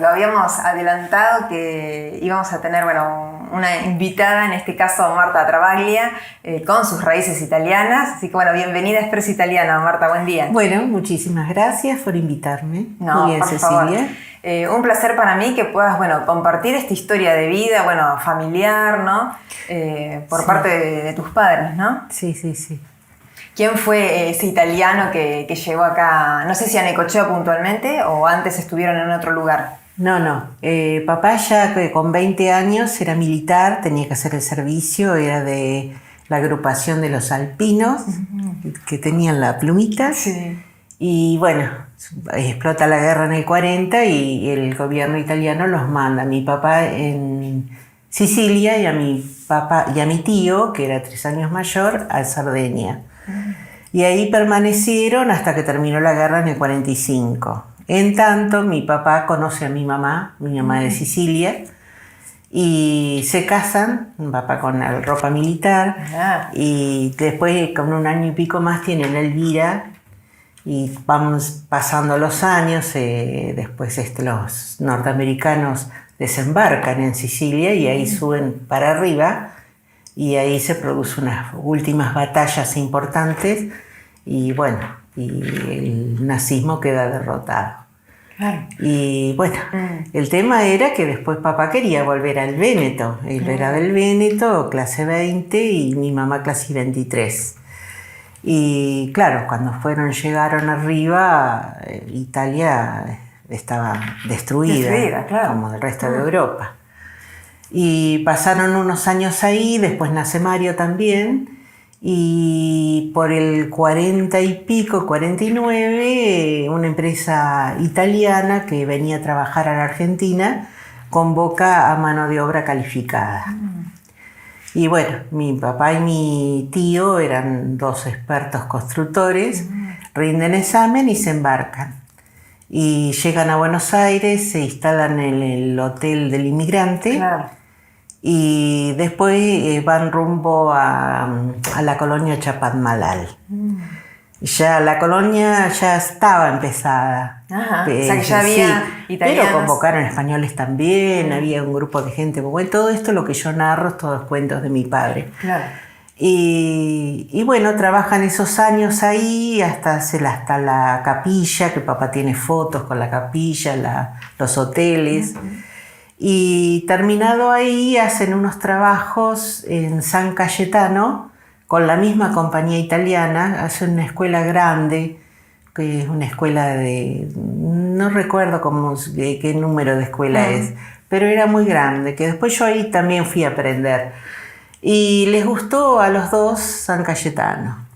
lo habíamos adelantado que íbamos a tener, una invitada, en este caso Marta Travaglia, con sus raíces italianas. Así que, bienvenida a Expreso Italiano, Marta, buen día. Bueno, muchísimas gracias por invitarme. No, muy bien, por Cecilia. Un placer para mí que puedas, compartir esta historia de vida, familiar, ¿no? Por parte de tus padres, ¿no? Sí. ¿Quién fue ese italiano que llegó acá? No sé si a Necochea puntualmente o antes estuvieron en otro lugar. No. Papá ya con 20 años era militar, tenía que hacer el servicio, era de la agrupación de los alpinos, que tenían la plumita. Sí. Y explota la guerra en el 40 y el gobierno italiano los manda a mi papá en Sicilia y a mi tío, que era 3 años mayor, a Cerdeña. Y ahí permanecieron hasta que terminó la guerra en el 45. En tanto, mi papá conoce a mi mamá de Sicilia, y se casan, mi papá con la ropa militar, y después, con 1 año y pico más, tienen a Elvira, y vamos pasando los años, después los norteamericanos desembarcan en Sicilia y ahí suben para arriba, y ahí se producen unas últimas batallas importantes y el nazismo queda derrotado. Claro. Y el tema era que después papá quería volver al Véneto. Él era del Véneto, clase 20, y mi mamá clase 23. Y claro, cuando llegaron arriba, Italia estaba destruida, claro, como el resto de Europa. Y pasaron unos años ahí, después nace Mario también, y por el 40 y pico, 49, una empresa italiana que venía a trabajar a la Argentina convoca a mano de obra calificada. Y mi papá y mi tío eran 2 expertos constructores, rinden examen y se embarcan. Y llegan a Buenos Aires, se instalan en el Hotel del Inmigrante. Claro. Y después van rumbo a la colonia Chapadmalal. Ya la colonia ya estaba empezada. Ajá. O sea que ya había italianos. Pero convocaron españoles también, había un grupo de gente. Todo esto lo que yo narro, todos cuentos de mi padre. Claro. Y trabajan esos años ahí hasta la capilla, que papá tiene fotos con la capilla, los hoteles. Y terminado ahí hacen unos trabajos en San Cayetano con la misma compañía italiana. Hacen una escuela grande, que es una escuela no recuerdo qué número de escuela es, pero era muy grande, que después yo ahí también fui a aprender. Y les gustó a los dos San Cayetano.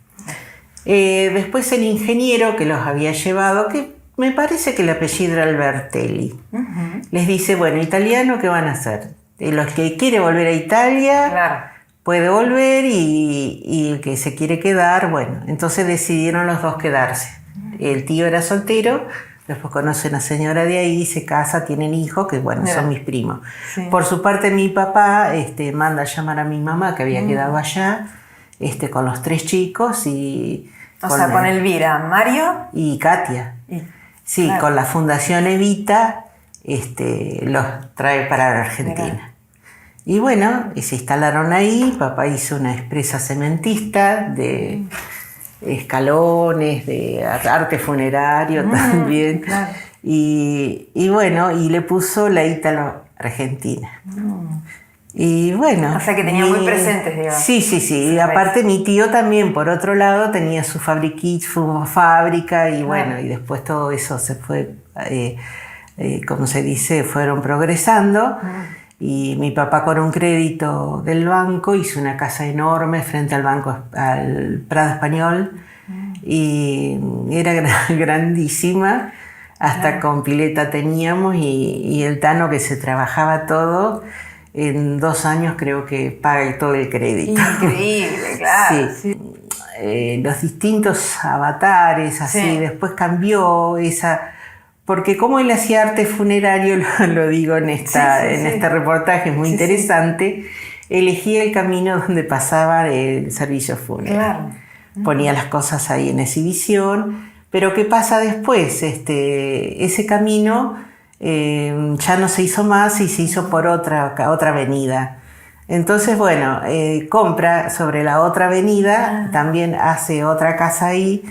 Después el ingeniero que los había llevado, que me parece que el apellido era Albertelli, les dice, italiano, ¿qué van a hacer? Los que quiere volver a Italia, claro, puede volver, y el que se quiere quedar, entonces decidieron los 2 quedarse. El tío era soltero, después conoce a una señora de ahí, se casa, tienen hijos, que son mis primos. Sí. Por su parte, mi papá manda a llamar a mi mamá, que había quedado allá, con los 3 chicos, y... con Elvira, Mario y Katia. Sí, claro. Con la Fundación Evita los trae para la Argentina. Mira. Y se instalaron ahí. Papá hizo una empresa cementista de escalones, de arte funerario también. Claro. Y le puso la Ítalo Argentina. O sea que tenía muy presentes, digamos. Sí. Y aparte mi tío también, por otro lado, tenía su fábrica, y y después todo eso se fue, como se dice, fueron progresando. Y mi papá, con un crédito del banco, hizo una casa enorme frente al Prado Español, y era grandísima, hasta con pileta teníamos, y el Tano, que se trabajaba todo. En 2 años creo que paga todo el crédito. Increíble, claro. Sí. Los distintos avatares, así. Sí. Después cambió porque como él hacía arte funerario, lo digo en este reportaje, es muy interesante, elegía el camino donde pasaba el servicio fúnebre. Claro. Ponía las cosas ahí en exhibición, pero ¿qué pasa después? Ese camino ya no se hizo más y se hizo por otra avenida. Entonces, bueno, compra sobre la otra avenida, también hace otra casa ahí.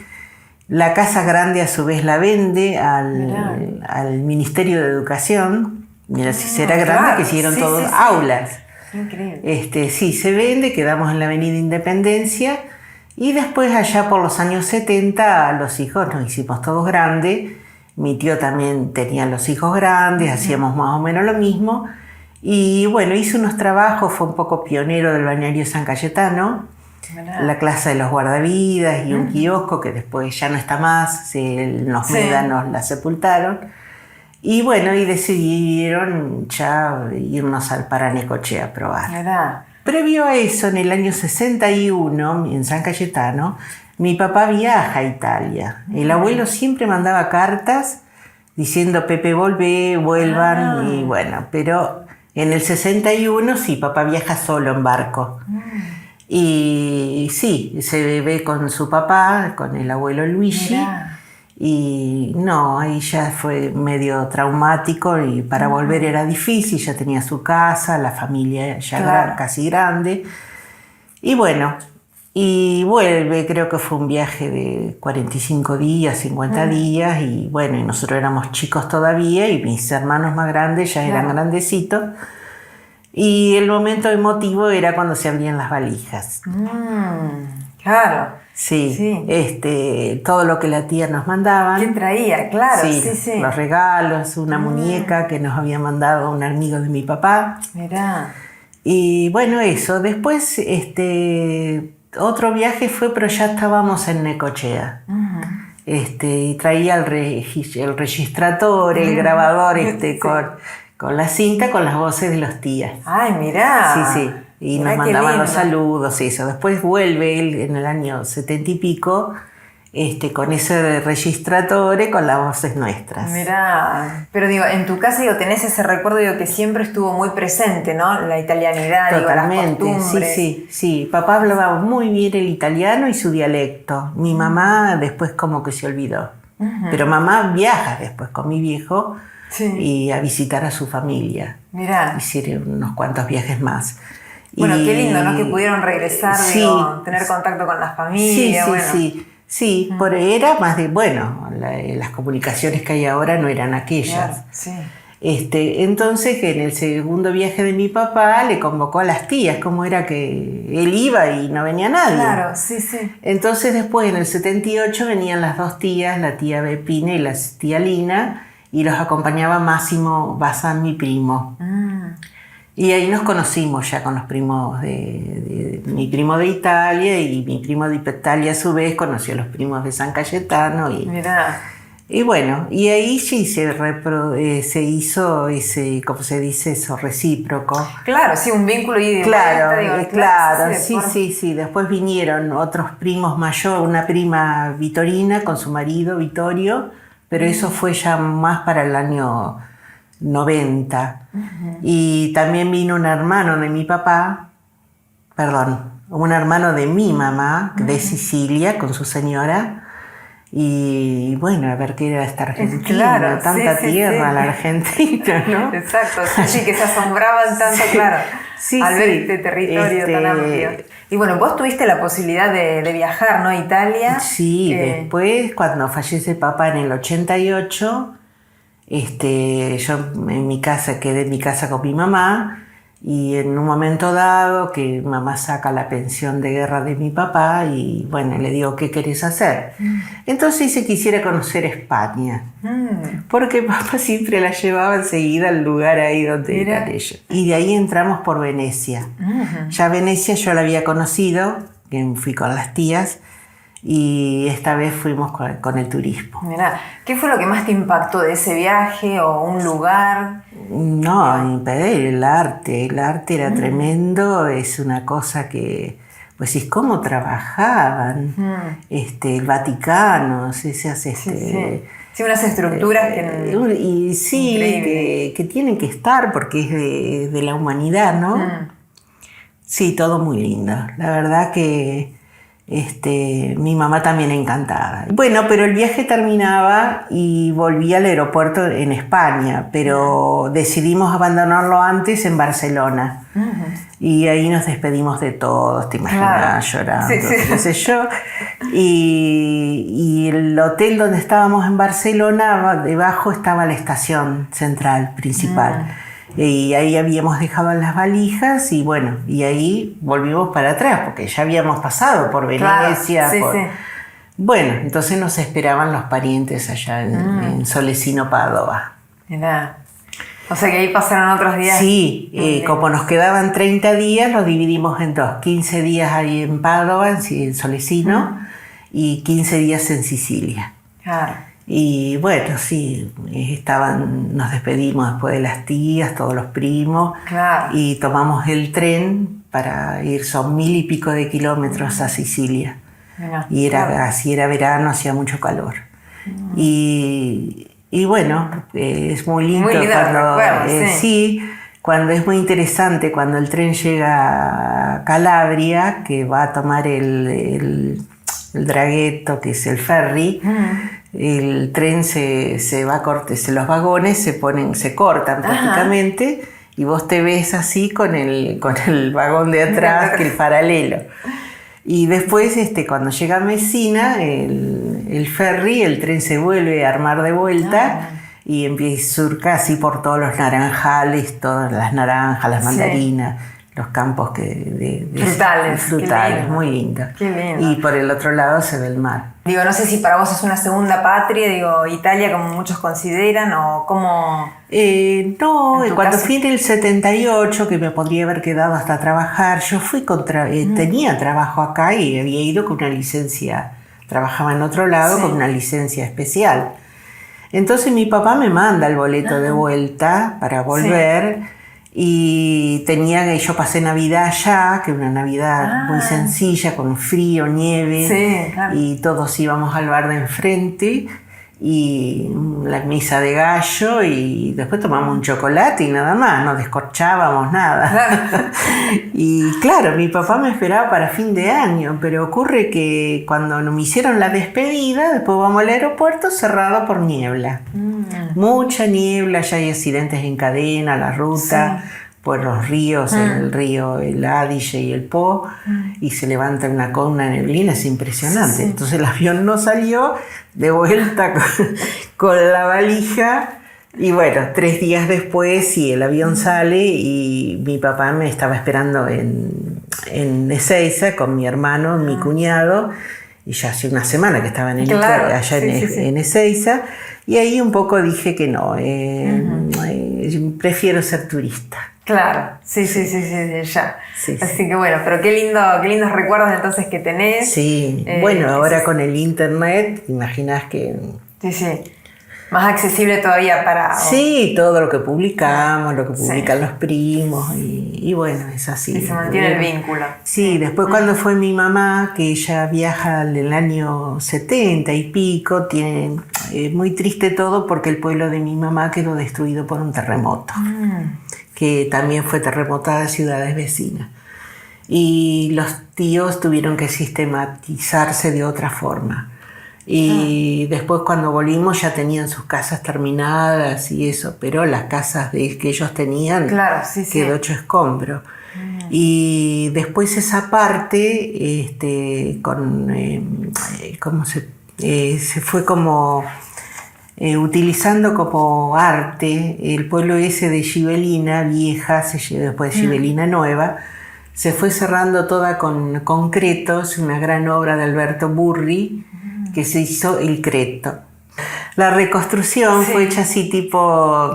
La casa grande a su vez la vende al Ministerio de Educación. Mira, si será grande, claro. que hicieron Sí, todos sí, sí. aulas. Increíble. Sí, se vende, quedamos en la Avenida Independencia y después allá por los años 70 los hijos nos hicimos todos grandes. Mi tío también tenía los hijos grandes, hacíamos más o menos lo mismo. Y bueno, hice unos trabajos, fue un poco pionero del balneario San Cayetano, la clase de los guardavidas y un kiosco que después ya no está más, los médanos la sepultaron. Y bueno, y decidieron ya irnos al Paranecochea a probar. ¿Verdad? Previo a eso, en el año 61, en San Cayetano, mi papá viaja a Italia. El abuelo siempre mandaba cartas diciendo Pepe vuelvan, y bueno, pero en el 61 sí, papá viaja solo en barco. Y sí, se ve con su papá, con el abuelo Luigi. Mirá. Y no, ahí ya fue medio traumático y para volver era difícil, ya tenía su casa, la familia ya casi grande. Y bueno, y vuelve, creo que fue un viaje de 45 días, 50 días, y bueno, y nosotros éramos chicos todavía y mis hermanos más grandes ya eran grandecitos. Y el momento emotivo era cuando se abrían las valijas. Claro. Sí, todo lo que la tía nos mandaba. ¿Quién traía? Claro, sí. Los regalos, una muñeca que nos había mandado un amigo de mi papá. Mirá. Y bueno, eso. Después, otro viaje fue, pero ya estábamos en Necochea. Y traía el registrador, el grabador, con la cinta, con las voces de los tías. Ay, mirá. Sí. Y nos mandaban los saludos y eso. Después vuelve él en el año 70 y pico con ese registratore con las voces nuestras. Mirá, pero digo, en tu casa tenés ese recuerdo que siempre estuvo muy presente, ¿no? La italianidad, totalmente, las costumbres. Sí. Papá hablaba muy bien el italiano y su dialecto. Mi mamá después como que se olvidó. Pero mamá viaja después con mi viejo y a visitar a su familia. Mirá. Hicieron unos cuantos viajes más. Bueno, qué lindo, ¿no? Que pudieron regresar, tener contacto con la familia. Sí, era más de, las comunicaciones que hay ahora no eran aquellas. Claro, entonces, que en el segundo viaje de mi papá le convocó a las tías, como era que él iba y no venía nadie. Claro, sí. Entonces, después, en el 78, venían las dos tías, la tía Bepina y la tía Lina, y los acompañaba Máximo Bazán, mi primo. Y ahí nos conocimos ya con los primos de mi primo de Italia, y mi primo de Italia a su vez conoció a los primos de San Cayetano. Mirá. Y bueno, y ahí sí se hizo ese, ¿cómo se dice eso? Recíproco. Claro, sí, un vínculo y claro, sí. Después vinieron otros primos mayores, una prima Vitorina con su marido Vittorio, pero eso fue ya más para el año 90. Y también vino un hermano de mi papá, un hermano de mi mamá, de Sicilia, con su señora. Y bueno, a ver qué era esta Argentina, tanta tierra la Argentina, ¿no? Exacto, sí, que se asombraban tanto, al ver este territorio tan amplio. Y bueno, vos tuviste la posibilidad de viajar, ¿no? A Italia. Sí, después, cuando fallece papá en el 88, yo en mi casa quedé en mi casa con mi mamá, y en un momento dado que mamá saca la pensión de guerra de mi papá y bueno, le digo, ¿qué querés hacer? Entonces dice que quisiera conocer España, porque papá siempre la llevaba enseguida al lugar ahí donde eran ellos. Y de ahí entramos por Venecia. Ya Venecia yo la había conocido, que fui con las tías, y esta vez fuimos con el turismo. Mirá, ¿qué fue lo que más te impactó de ese viaje o un lugar? No, el arte era tremendo, es una cosa que, pues es cómo trabajaban, el Vaticano, Sí, unas estructuras que tienen que estar porque es de la humanidad, ¿no? Sí, todo muy lindo, la verdad que Mi mamá también encantada. Bueno, pero el viaje terminaba y volví al aeropuerto en España, pero decidimos abandonarlo antes en Barcelona. Y ahí nos despedimos de todos, te imaginas, llorando, qué sé yo. Y el hotel donde estábamos en Barcelona, debajo estaba la estación central principal. Y ahí habíamos dejado las valijas y bueno, y ahí volvimos para atrás, porque ya habíamos pasado por Venecia. Bueno, entonces nos esperaban los parientes allá en Solesino, Padova. Mirá. O sea que ahí pasaron otros días. Sí, como nos quedaban 30 días, los dividimos en dos. 15 días ahí en Padova, en Solesino, y 15 días en Sicilia. Claro. Y bueno, sí, nos despedimos después de las tías, todos los primos, y tomamos el tren para ir, son 1000 y pico de kilómetros a Sicilia. Y así era verano, hacía mucho calor. Y bueno, es muy lindo cuando es muy interesante, cuando el tren llega a Calabria, que va a tomar el draghetto, que es el ferry. El tren se va a cortar, los vagones se cortan prácticamente, y vos te ves así con el vagón de atrás, que el paralelo. Y después, cuando llega a Messina, el ferry, el tren se vuelve a armar de vuelta y empieza, surca así por todos los naranjales, todas las naranjas, las mandarinas, los campos frutales, muy lindo. Qué lindo. Y por el otro lado se ve el mar. Digo, no sé si para vos es una segunda patria, Italia, como muchos consideran, o cómo... No, cuando fui en el 78, que me podría haber quedado hasta trabajar, yo fui tenía trabajo acá y había ido con una licencia, trabajaba en otro lado con una licencia especial. Entonces mi papá me manda el boleto de vuelta para volver. Y yo pasé Navidad allá, que una Navidad muy sencilla, con frío, nieve, y todos íbamos al bar de enfrente, y la misa de gallo, y después tomamos un chocolate y nada más, no descorchábamos nada. Y claro, mi papá me esperaba para fin de año, pero ocurre que cuando me hicieron la despedida, después vamos al aeropuerto cerrado por niebla. Mucha niebla, ya hay accidentes en cadena, la ruta, por los ríos, el río, el Adige y el Po, y se levanta una neblina, es impresionante. Entonces el avión no salió, de vuelta con la valija, y bueno, 3 días después el avión sale, y mi papá me estaba esperando en Ezeiza con mi hermano, mi cuñado, y ya hace una semana que estaba en en Ezeiza, y ahí un poco dije que no, prefiero ser turista. Claro, sí, ya. Así que bueno, pero qué lindos recuerdos entonces que tenés. Sí, bueno, ahora con el internet, imaginás que... Sí. Más accesible todavía para... Sí, todo lo que publicamos, lo que publican los primos, y bueno, es así. Y se mantiene el vínculo. Sí, después cuando fue mi mamá, que ella viaja en el año 70 y pico, muy triste todo porque el pueblo de mi mamá quedó destruido por un terremoto, que también fue terremotada ciudades vecinas. Y los tíos tuvieron que sistematizarse de otra forma. Y después cuando volvimos ya tenían sus casas terminadas y eso, pero las casas que ellos tenían quedó hecho escombro. Y después esa parte, se fue como utilizando como arte el pueblo ese de Gibelina Vieja, después de Gibelina Nueva, se fue cerrando toda con concretos, una gran obra de Alberto Burri, que se hizo el Creto. La reconstrucción fue hecha así tipo,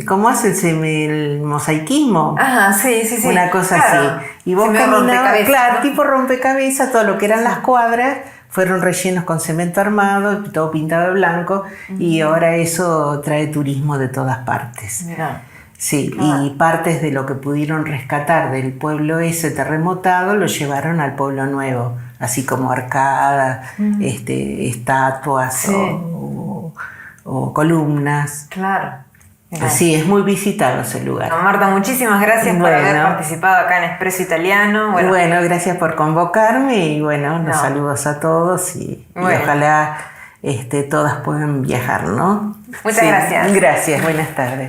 ¿cómo hacen el mosaicismo? Ajá, sí. Una cosa así. Y vos caminabas, tipo rompecabezas, todo lo que eran las cuadras fueron rellenos con cemento armado, todo pintado de blanco, y ahora eso trae turismo de todas partes. Mirá. Sí, y partes de lo que pudieron rescatar del pueblo ese terremotado lo llevaron al pueblo nuevo, así como arcadas, estatuas o columnas. Claro. Sí, es muy visitado ese lugar. Bueno, Marta, muchísimas gracias por haber participado acá en Expreso Italiano. Bueno, gracias por convocarme y bueno, los saludos a todos y ojalá todas puedan viajar, ¿no? Muchas gracias. Gracias, buenas tardes.